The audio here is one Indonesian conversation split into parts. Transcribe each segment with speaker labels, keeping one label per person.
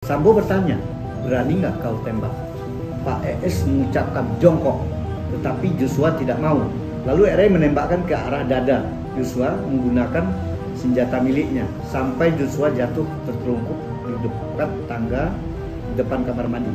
Speaker 1: Sambo bertanya, berani nggak kau tembak? Pak ES mengucapkan jongkok, tetapi Joshua tidak mau. Lalu RE menembakkan ke arah dada Joshua menggunakan senjata miliknya sampai Joshua jatuh tertelungkup di dekat tangga depan kamar mandi.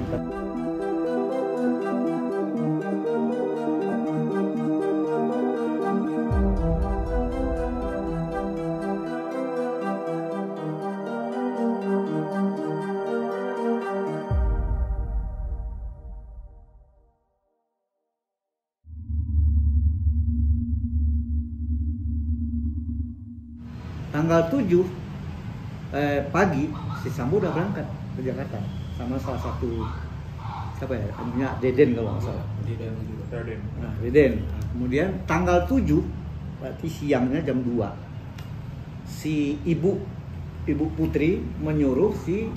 Speaker 1: Tanggal 7 pagi si Sambo udah berangkat ke Jakarta sama salah satu siapa ya, namanya Deden kalau nggak salah.
Speaker 2: Deden.
Speaker 1: Nah, Deden. Kemudian tanggal 7 berarti siangnya jam 2 si ibu Putri menyuruh si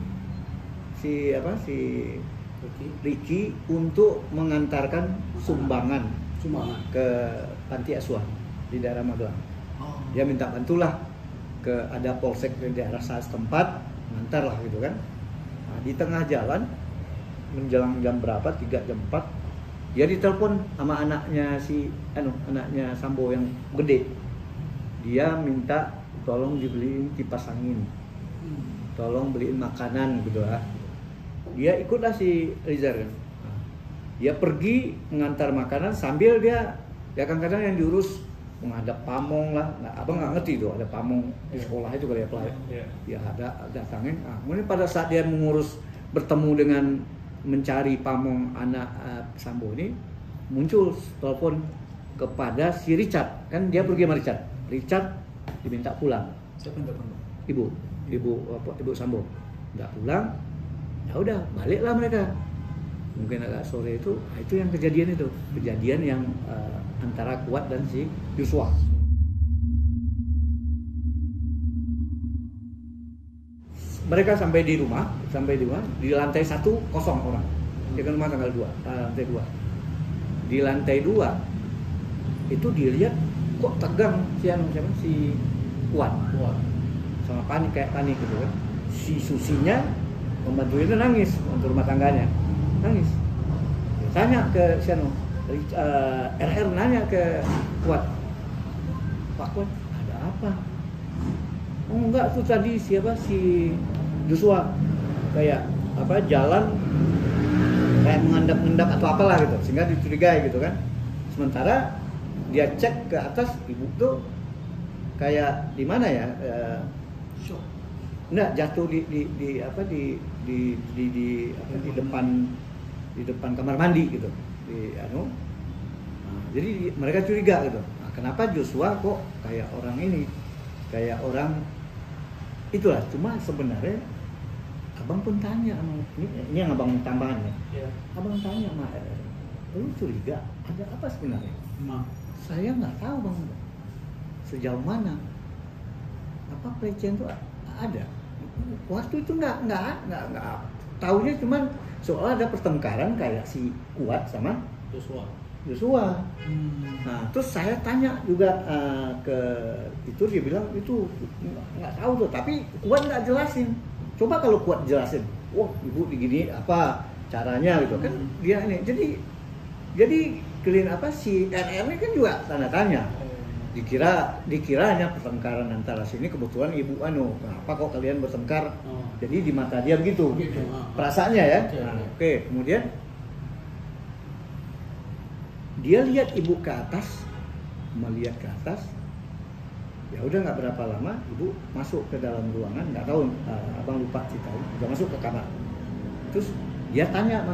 Speaker 1: Ricky untuk mengantarkan sumbangan ke panti asuhan di daerah Magelang. Dia minta bantulah ada polsek di daerah setempat, ngantar lah gitu kan. Nah, di tengah jalan menjelang jam berapa, 3 jam 4 dia ditelepon sama anaknya anaknya Sambo yang gede. Dia minta tolong dibeliin kipas angin, tolong beliin makanan gitu lah. Dia ikutlah si Rizal kan. Dia pergi mengantar makanan sambil dia kadang-kadang yang diurus menghadap pamong lah. Nah, abang nggak ngerti tuh ada pamong di sekolah itu kali ya pelayan. Ya ada datangin. Nah, kemudian pada saat dia bertemu dengan mencari pamong anak Sambo ini, muncul telepon kepada si Richard. Kan dia pergi sama Richard. Richard diminta pulang.
Speaker 2: Siapa yang telepon?
Speaker 1: Ibu Sambo nggak pulang. Ya udah baliklah mereka. Mungkin agak sore itu yang kejadian yang antara Kuat dan si Joshua. Mereka sampai di rumah di lantai 1 kosong orang. Dia kan rumah tanggal 2, lantai 2. Di lantai 2 itu dilihat kok tegang si Kuat. Sama kayak panik gitu kan. Si Susinya pembantu itu nangis untuk rumah tangganya. Nangis. Tanya ke RR nanya ke Kuat, Pak Kuat ada apa? Oh enggak, tuh tadi si Joshua kayak jalan kayak mengendap atau apalah gitu, sehingga dicurigai gitu kan. Sementara dia cek ke atas, ibu tuh kayak di mana ya?
Speaker 2: Shock.
Speaker 1: Enggak, jatuh di depan kamar mandi gitu. Jadi mereka curiga gitu. Nah, kenapa Joshua kok kayak orang ini, kayak orang itulah. Cuma sebenarnya abang pun tanya sama ini yang abang tambahan ya. Abang tanya sama lu curiga ada apa sebenarnya? Saya nggak tahu bang, sejauh mana apa pelecehan itu ada. Waktu itu nggak taunya cuman soal ada pertengkaran kayak si Kuat sama Joshua. Nah, terus saya tanya juga ke itu, dia bilang itu nggak tahu tuh, tapi Kuat nggak jelasin. Coba kalau Kuat jelasin, wah ibu begini apa caranya gitu kan, dia ini. Jadi si RR ini kan juga tanda tanya. Dikira hanya pertengkaran antara sini, kebetulan ibu kenapa kok kalian bertengkar? Jadi di mata dia begitu. Perasaannya ya. Oke, kemudian dia lihat ibu melihat ke atas. Ya udah nggak berapa lama ibu masuk ke dalam ruangan, nggak tahu abang lupa cerita, udah masuk ke kamar. Terus dia tanya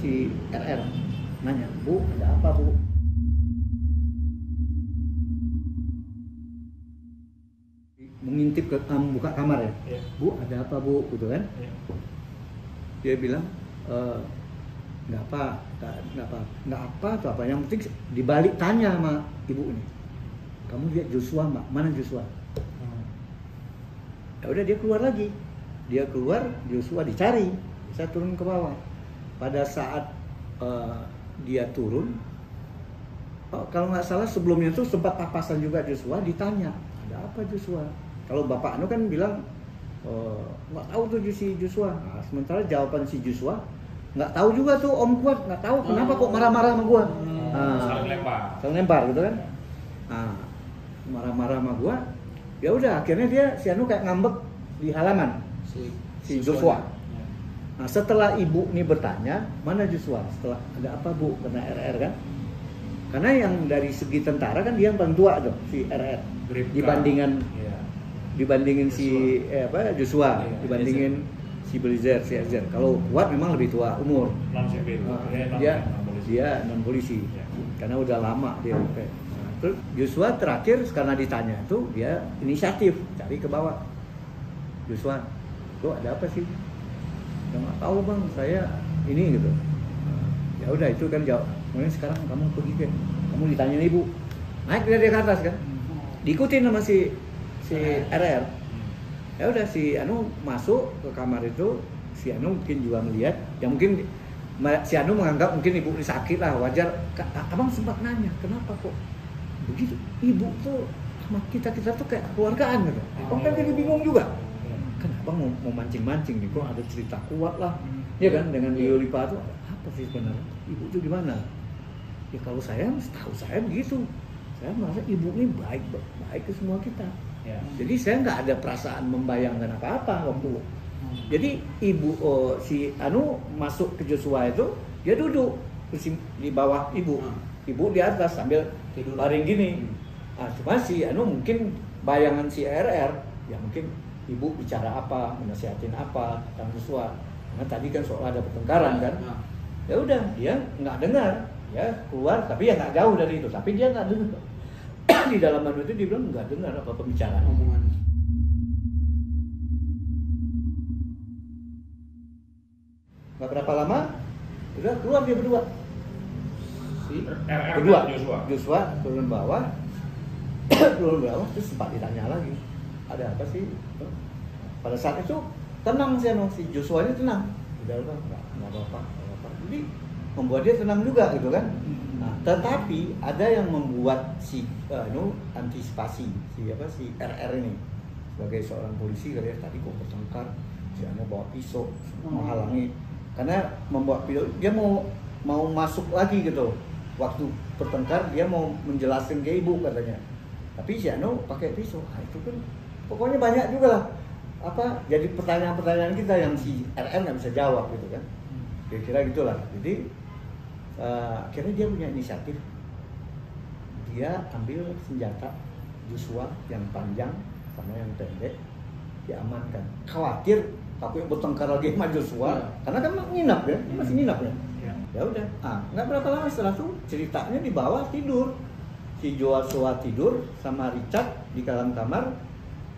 Speaker 1: si RR nanya, Bu ada apa Bu? Mengintip ke buka kamar ya. Bu ada apa Bu gitu kan. Dia bilang nggak apa atau apa, yang penting dibalik tanya sama ibu ini, kamu lihat Joshua mbak, mana Joshua? Ya udah dia keluar, Joshua dicari, bisa turun ke bawah. Pada saat dia turun, kalau nggak salah sebelumnya tuh sempat papasan juga Joshua, ditanya ada apa Joshua? Kalau bapak kan bilang nggak tahu tuh si Joshua. Nah, sementara jawaban si Joshua nggak tahu juga tuh Om Kuat, nggak tahu kenapa kok marah-marah sama gua. Saling lempar gitu kan. Nah, marah-marah sama gua. Ya udah akhirnya dia si Anu kayak ngambek di halaman si Joshua. Nah, setelah ibu nih bertanya, mana Joshua? Setelah ada apa Bu? Kena RR kan? Karena yang dari segi tentara kan dia yang paling tua tuh si RR. Dibandingin si Joshua, dibandingin si Blizzard, si Ezer. Kalau Kuat memang lebih tua umur. Dia non polisi. Karena udah lama dia. Terus Joshua terakhir karena ditanya itu dia inisiatif cari ke bawah. Joshua, lo ada apa sih? Nggak tahu bang, saya ini gitu. Ya udah itu kan jawab. Kemudian sekarang kamu pergi kan, kamu ditanya ibu, naik dari ke atas kan, diikutin sama si RR. Ya udah si Anu masuk ke kamar itu, si Anu mungkin juga melihat, ya mungkin si Anu menganggap mungkin ibu ini sakit lah, wajar. Abang sempat nanya, kenapa kok begitu? Ibu tuh sama kita tuh kayak keluargaan gitu. Abang kan jadi bingung juga. Kan abang mau mancing-mancing nih, kok ada cerita Kuat lah, ya kan dengan Lipa tuh apa sih sebenarnya? Ibu tuh gimana? Ya kalau saya, setahu saya begitu. Saya merasa ibu ini baik ke semua kita. Ya. Jadi saya nggak ada perasaan membayangkan apa-apa waktu. Jadi ibu si Anu masuk ke Joshua itu, dia duduk di bawah ibu, ibu di atas sambil tidur baring gini. Nah, cuma si Anu mungkin bayangan si RR, ya mungkin ibu bicara apa, menasihatin apa tentang Joshua. Karena tadi kan soal ada pertengkaran kan. Ya udah dia nggak dengar, ya keluar tapi ya nggak jauh dari itu, tapi dia nggak dengar. Di dalam madu itu dia bilang nggak dengar apa pembicaraan omongan. Nggak berapa lama udah keluar dia berdua, si kedua Joshua turun bawah terus sempat ditanya lagi ada apa sih. Pada saat itu tenang si Joshua ini tenang, udah nggak apa-apa. Jadi membuat dia tenang juga gitu kan. Nah, tetapi ada yang membuat si antisipasi si RR ini sebagai seorang polisi kali ya, tadi kok bertengkar, si Anu bawa pisau menghalangi, karena membawa pisau dia mau masuk lagi gitu. Waktu bertengkar dia mau menjelaskan ke ibu katanya, tapi si Anu pakai pisau. Nah, itu kan pokoknya banyak juga lah jadi pertanyaan-pertanyaan kita yang si RR nggak bisa jawab gitu kan. Kira-kira gitulah. Jadi akhirnya dia punya inisiatif, dia ambil senjata Joshua yang panjang sama yang pendek, diamankan. Khawatir takut bertengkar lagi sama Joshua, karena kan nginap ya, masih nginap ya. Ya udah, nggak berapa lama setelah itu ceritanya di bawah tidur, si Joshua tidur sama Richard di dalam kamar,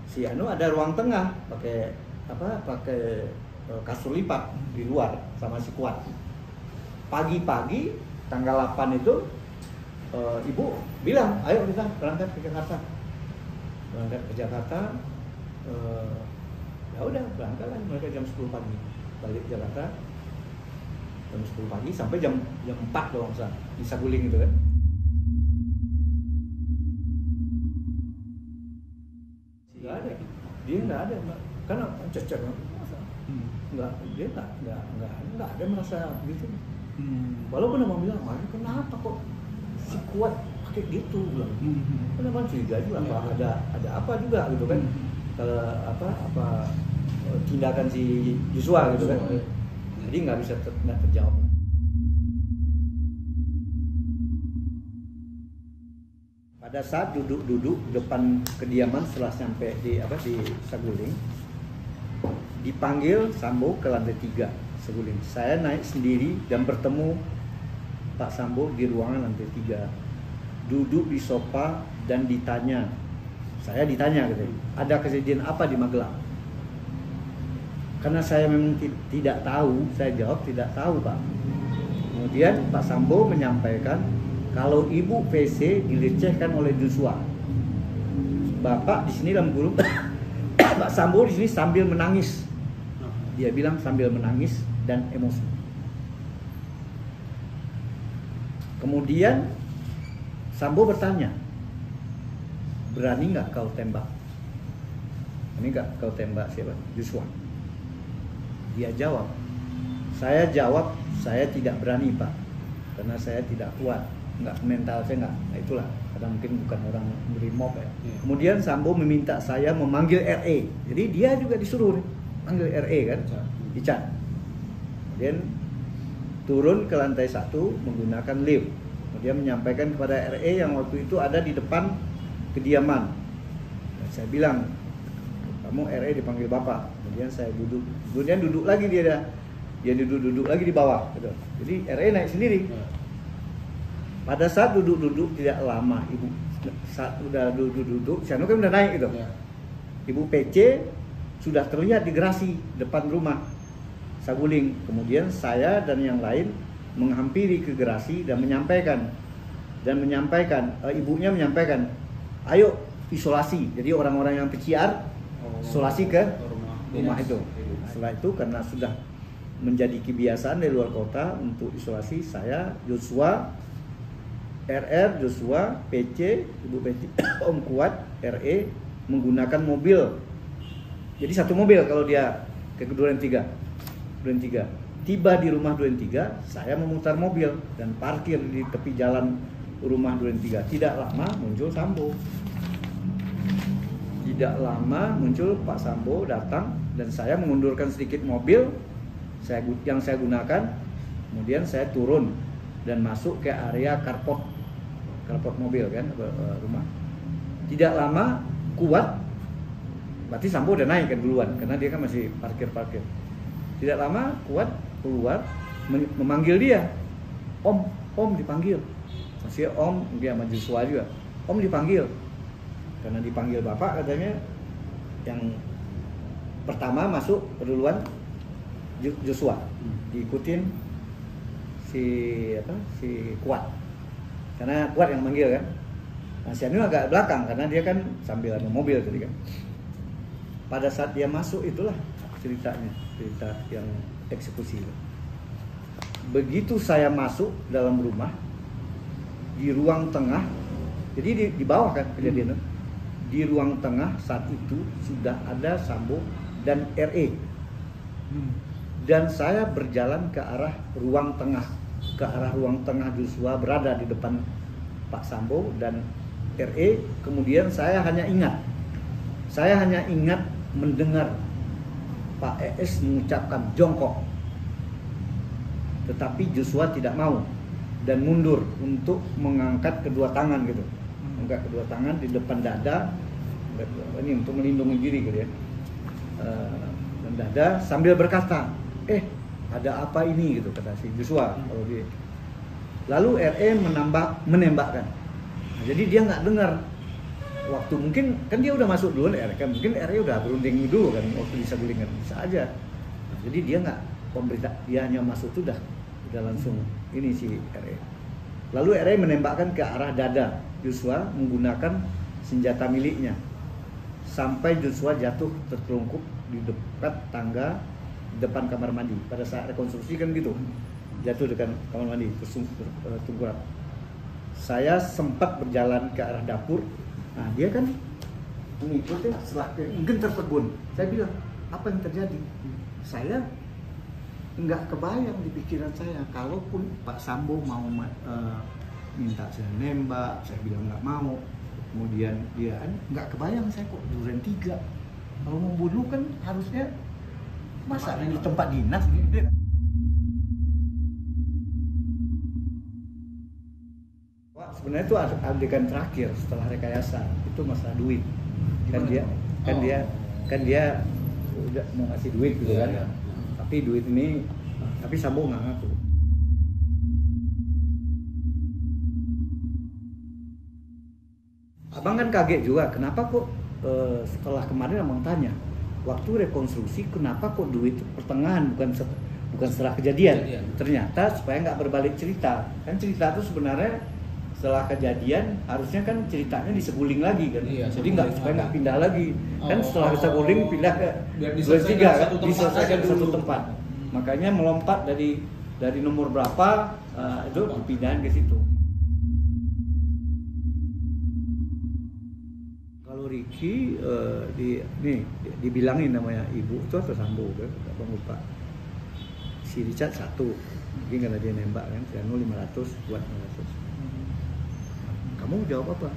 Speaker 1: si Anu ada ruang tengah pakai kasur lipat di luar sama si Kuat. Pagi-pagi tanggal 8 itu ibu bilang, ayo kita berangkat ke Jakarta. Ya udah berangkat lah mereka jam 10 pagi balik Jakarta, jam 10 pagi sampai jam 4 doang di Saguling gitu kan. Dia nggak ada karena cecer dia nggak ada merasa gitu. Walaupun abang bilang, kenapa kok si Kuat pakai gitu bilang. Kenapa curiga juga ada apa juga gitu kan. Kalau tindakan si Joshua gitu kan. Jadi nggak terjawab. Pada saat duduk depan kediaman setelah sampai di Saguling, dipanggil Sambo ke lantai 3 Saguling. Saya naik sendiri dan bertemu Pak Sambo di ruangan lantai 3. Duduk di sofa dan ditanya. Saya ditanya gitu, ada kejadian apa di Magelang? Karena saya memang tidak tahu, saya jawab tidak tahu Pak. Kemudian Pak Sambo menyampaikan kalau ibu PC dilecehkan oleh Joshua. Bapak di sini dalam guru Pak Sambo di sini sambil menangis. Dia bilang sambil menangis dan emosi. Kemudian Sambo bertanya, berani nggak kau tembak? ini gak kau tembak siapa? Joshua. Dia jawab, saya jawab, saya tidak berani Pak, karena saya tidak kuat, nggak mental saya nggak. Nah, itulah, karena mungkin bukan orang brimob ya. Kemudian Sambo meminta saya memanggil RE, jadi dia juga disuruh panggil RE kan, dicat. Kemudian turun ke lantai 1 menggunakan lift. Kemudian menyampaikan kepada RE yang waktu itu ada di depan kediaman. Dan saya bilang, kamu RE dipanggil Bapak. Kemudian saya duduk. Kemudian duduk lagi dia duduk lagi di bawah. Gitu. Jadi RE naik sendiri. Pada saat duduk tidak lama, Ibu saat udah duduk, Siano kan udah naik gitu. Ibu PC sudah terlihat di gerasi depan rumah Saguling. Kemudian saya dan yang lain menghampiri ke gerasi dan menyampaikan, ibunya menyampaikan, ayo isolasi. Jadi orang-orang yang PCR isolasi ke rumah itu. Setelah itu karena sudah menjadi kebiasaan dari luar kota untuk isolasi, saya, Joshua, RR, Joshua, PC, Ibu PC, Om Kuat, RE menggunakan mobil. Jadi satu mobil kalau dia ke Duren 3. Tiba di rumah Duren 3, saya memutar mobil dan parkir di tepi jalan rumah Duren 3. Tidak lama muncul Sambo. Tidak lama muncul Pak Sambo datang dan saya mengundurkan sedikit mobil yang saya gunakan. Kemudian saya turun dan masuk ke area carport mobil kan, rumah. Tidak lama Kuat, berarti Sambo udah naik kan duluan karena dia kan masih parkir. Tidak lama Kuat keluar memanggil dia, Om dipanggil. Masih Om, dia sama Joshua juga. Om dipanggil. Karena dipanggil Bapak katanya, yang pertama masuk duluan Joshua, diikutin si Kuat. Karena Kuat yang manggil kan. Nah, si Anu agak belakang karena dia kan sambil ada mobil tadi kan. Pada saat dia masuk itulah ceritanya, cerita yang eksekusi. Begitu saya masuk dalam rumah, di ruang tengah, jadi di bawah kan kejadiannya. Di ruang tengah saat itu sudah ada Sambo dan RE. Dan saya berjalan ke arah ruang tengah. Joshua berada di depan Pak Sambo dan RE. Kemudian saya hanya ingat mendengar Pak ES mengucapkan jongkok, tetapi Joshua tidak mau dan mundur untuk mengangkat kedua tangan gitu, angkat kedua tangan di depan dada, ini untuk melindungi diri gitu ya, dan dada sambil berkata, ada apa ini gitu kata si Joshua. Lalu RE menembakkan. Nah, jadi dia nggak dengar. Waktu mungkin kan dia udah masuk dulu kan, mungkin RE udah berunding dulu kan waktu di Saguling kan, bisa aja. Nah, jadi dia nggak pemberita, dia hanya masuk tuh udah langsung ini si RE. Lalu RE menembakkan ke arah dada Joshua menggunakan senjata miliknya sampai Joshua jatuh tertelungkup di dekat tangga depan kamar mandi. Pada saat rekonstruksi kan gitu, jatuh dekat kamar mandi tertungkurap. Saya sempat berjalan ke arah dapur. Nah, dia kan mengikuti setelah mungkin tertegun. Saya bilang, apa yang terjadi? Saya nggak kebayang di pikiran saya. Kalaupun Pak Sambo mau minta saya nembak, saya bilang nggak mau. Kemudian dia kan nggak kebayang saya kok Duren 3. Kalau mau bunuh kan harusnya masa di tempat dinas gitu. Sebenarnya itu adegan terakhir setelah rekayasa, itu masalah duit. Kan dia udah mau ngasih duit gitu kan. Ya. Tapi duit ini, tapi Sambo nggak ngaku. Abang kan kaget juga, kenapa kok setelah kemarin abang tanya, waktu rekonstruksi kenapa kok duit pertengahan bukan setelah kejadian? Ternyata supaya nggak berbalik cerita. Kan cerita itu sebenarnya setelah kejadian harusnya kan ceritanya di Saguling lagi kan, jadi supaya nggak pindah lagi kan, setelah Saguling pindah ke Duren 3 kan, diselesaikan di satu tempat. Makanya melompat dari nomor berapa itu dipindahin ke situ. Kalau Ricky dibilangin namanya ibu itu atau Sambo kan, abang lupa. Si Richard 1, mungkin karena dia nembak kan, si Anu 500 buat 500. Kamu jawab apa?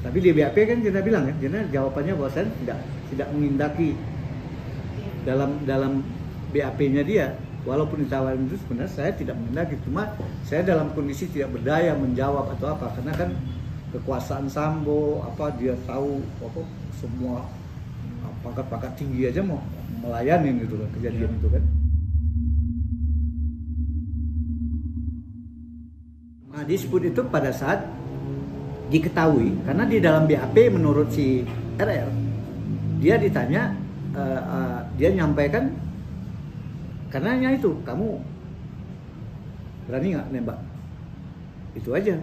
Speaker 1: Tapi di BAP kan kita bilang kan, karena jawabannya bahwa saya tidak mengindaki dalam BAP-nya dia. Walaupun ditawarin itu sebenarnya saya tidak menghendaki, cuma saya dalam kondisi tidak berdaya menjawab atau apa, karena kan kekuasaan Sambo apa dia tahu apa semua pangkat-pangkat tinggi aja mau melayani gitu kan kejadian itu kan. Nah, disebut itu pada saat diketahui karena di dalam BAP menurut si RR dia ditanya dia nyampaikan karenanya itu kamu berani nggak nembak, itu aja.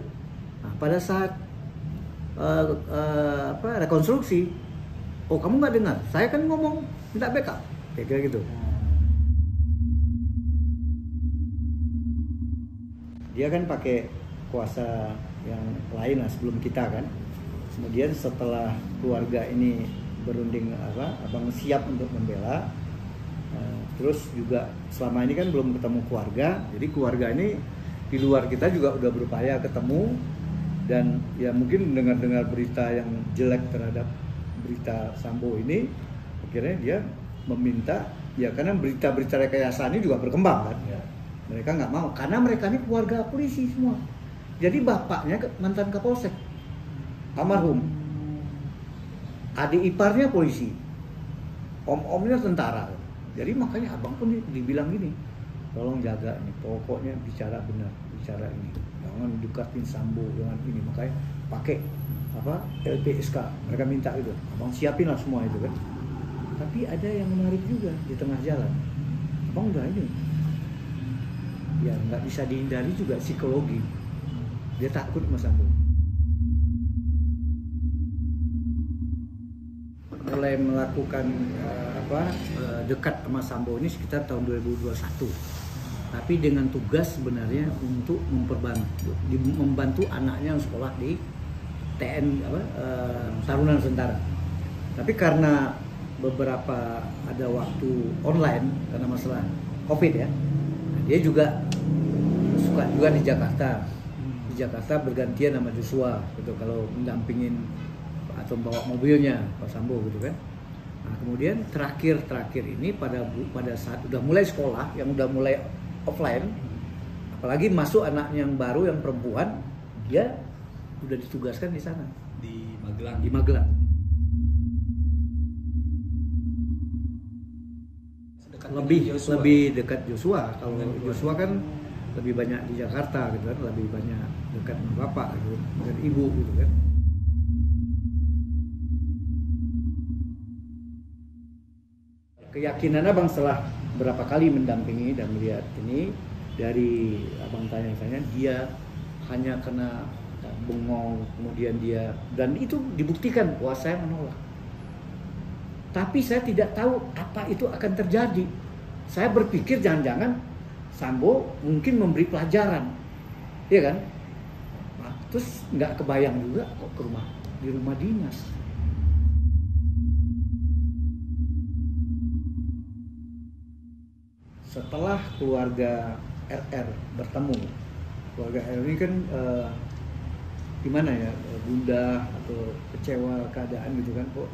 Speaker 1: Nah, pada saat rekonstruksi, oh kamu nggak dengar, saya kan ngomong minta backup, kayak gitu. Dia kan pakai kuasa yang lain lah sebelum kita kan. Kemudian setelah keluarga ini berunding abang siap untuk membela. Terus juga selama ini kan belum ketemu keluarga, jadi keluarga ini di luar kita juga udah berupaya ketemu, dan ya mungkin dengar berita yang jelek terhadap berita Sambo ini, akhirnya dia meminta ya karena berita-berita rekayasa ini juga berkembang kan, mereka nggak mau karena mereka ini keluarga polisi semua, jadi bapaknya mantan Kapolsek almarhum, adik iparnya polisi, om-omnya tentara. Jadi makanya abang pun dibilang gini, tolong jaga nih, pokoknya bicara benar, bicara ini, jangan dekatin Sambo dengan ini, makanya pakai LPSK, mereka minta gitu, abang siapin lah semua itu kan. Tapi ada yang menarik juga di tengah jalan, abang udah ini, ya nggak bisa dihindari juga psikologi, dia takut sama Sambo. Mulai melakukan dekat sama Sambo ini sekitar tahun 2021, tapi dengan tugas sebenarnya untuk membantu anaknya yang sekolah di TN Taruna Nusantara. Tapi karena beberapa ada waktu online karena masalah COVID ya, dia juga suka juga di Jakarta. Di Jakarta bergantian sama Joshua gitu kalau mendampingin atau bawa mobilnya Pak Sambo gitu kan. Nah, kemudian terakhir ini pada saat udah mulai sekolah, yang udah mulai offline, apalagi masuk anak yang baru yang perempuan, dia udah ditugaskan di sana
Speaker 2: di Magelang.
Speaker 1: Di Magelang. Lebih dekat Joshua. Kalau Joshua kan lebih banyak di Jakarta gitu kan, lebih banyak dekat sama bapak gitu, dengan ibu gitu kan. Keyakinan abang setelah berapa kali mendampingi dan melihat ini, dari abang tanya-tanya, dia hanya kena bengong, kemudian dia, dan itu dibuktikan bahwa saya menolak. Tapi saya tidak tahu apa itu akan terjadi. Saya berpikir jangan-jangan Sambo mungkin memberi pelajaran, ya kan? Nah, terus nggak kebayang juga kok di rumah dinas. Setelah keluarga RR bertemu, keluarga RR ini kan gimana ya, gundah atau kecewa keadaan gitu kan, kok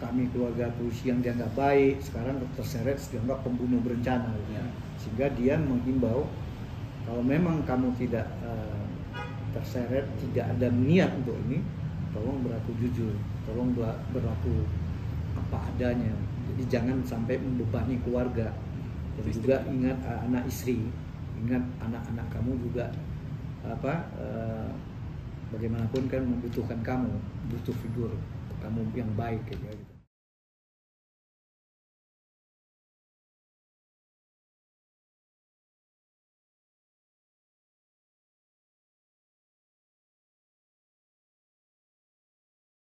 Speaker 1: kami keluarga polisi yang dianggap baik sekarang terseret dianggap pembunuh berencana gitu. Sehingga dia menghimbau kalau memang kamu tidak terseret, tidak ada niat untuk ini, tolong berlaku jujur, tolong berlaku apa adanya. Jadi jangan sampai membebani keluarga, dan juga ingat anak istri, ingat anak-anak kamu juga bagaimanapun kan membutuhkan kamu, butuh figur kamu yang baik kayak gitu.